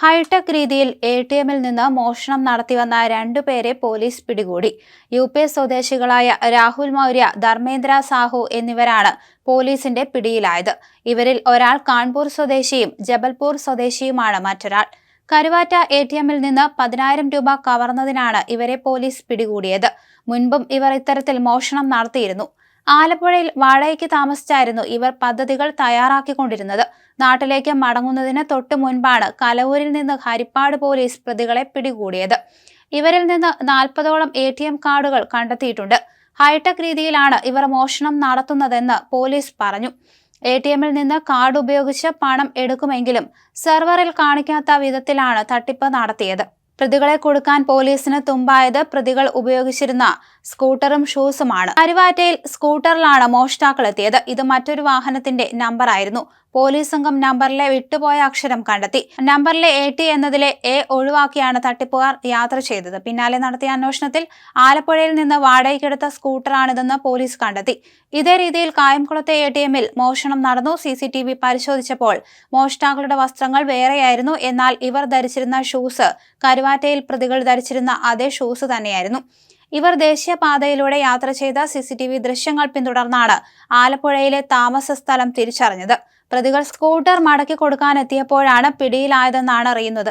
Hi tech രീതിയിൽ എടിഎമ്മിൽ നിന്ന് മോഷണം നടത്തിവന്ന രണ്ടുപേരെ പോലീസ് പിടികൂടി. യു.പി. സ്വദേശികളായ രാഹുൽ മൗര്യ, ധർമ്മേന്ദ്ര സാഹു എന്നിവരാണ് പോലീസിന്റെ പിടിയിലായത്. ഇവരിൽ ഒരാൾ കാൺപൂർ സ്വദേശിയും ജബൽപൂർ സ്വദേശിയുമാണ് മറ്റൊരാൾ. കരുവാറ്റ എടിഎമ്മിൽ നിന്ന് 10,000 രൂപ കവർന്നതിനാണ് ഇവരെ പോലീസ് പിടികൂടിയത്. മുൻപും ഇവർ ഇത്തരത്തിൽ മോഷണം നടത്തിയിരുന്നു. ആലപ്പുഴയിൽ വാടകയ്ക്ക് താമസിച്ചായിരുന്നു ഇവർ പദ്ധതികൾ തയ്യാറാക്കിക്കൊണ്ടിരുന്നത്. നാട്ടിലേക്ക് മടങ്ങുന്നതിന് തൊട്ടു മുൻപാണ് കലവൂരിൽ നിന്ന് ഹരിപ്പാട് പോലീസ് പ്രതികളെ പിടികൂടിയത്. ഇവരിൽ നിന്ന് 40ഓളം എടിഎം കാർഡുകൾ കണ്ടെത്തിയിട്ടുണ്ട്. ഹൈടെക് രീതിയിലാണ് ഇവർ മോഷണം നടത്തുന്നതെന്ന് പോലീസ് പറഞ്ഞു. എടിഎമ്മിൽ നിന്ന് കാർഡ് ഉപയോഗിച്ച് പണം എടുക്കുമെങ്കിലും സെർവറിൽ കാണിക്കാത്ത വിധത്തിലാണ് തട്ടിപ്പ് നടത്തിയത്. പ്രതികളെ കൊടുക്കാൻ പോലീസിന് തുമ്പായത് പ്രതികൾ ഉപയോഗിച്ചിരുന്ന സ്കൂട്ടറും ഷൂസുമാണ്. കരുവാറ്റയിൽ സ്കൂട്ടറിലാണ് മോഷ്ടാക്കൾ എത്തിയത്. ഇത് മറ്റൊരു വാഹനത്തിന്റെ നമ്പറായിരുന്നു. പോലീസ് സംഘം നമ്പറിലെ വിട്ടുപോയ അക്ഷരം കണ്ടെത്തി. നമ്പറിലെ AT എന്നതിലെ A ഒഴിവാക്കിയാണ് തട്ടിപ്പുകാർ യാത്ര ചെയ്തത്. പിന്നാലെ നടത്തിയ അന്വേഷണത്തിൽ ആലപ്പുഴയിൽ നിന്ന് വാടകയ്ക്കെടുത്ത സ്കൂട്ടറാണിതെന്ന് പോലീസ് കണ്ടെത്തി. ഇതേ രീതിയിൽ കായംകുളത്തെ ATMൽ മോഷണം നടന്നു. CCTV പരിശോധിച്ചപ്പോൾ മോഷ്ടാക്കളുടെ വസ്ത്രങ്ങൾ വേറെയായിരുന്നു. എന്നാൽ ഇവർ ധരിച്ചിരുന്ന ഷൂസ് കരുവാറ്റയിൽ പ്രതികൾ ധരിച്ചിരുന്ന അതേ ഷൂസ് തന്നെയായിരുന്നു. ഇവർ ദേശീയപാതയിലൂടെ യാത്ര ചെയ്ത CCTV ദൃശ്യങ്ങൾ പിന്തുടർന്നാണ് ആലപ്പുഴയിലെ താമസ സ്ഥലം തിരിച്ചറിഞ്ഞത്. പ്രതികൾ സ്കൂട്ടർ മടക്കി കൊടുക്കാനെത്തിയപ്പോഴാണ് പിടിയിലായതെന്നാണ് അറിയുന്നത്.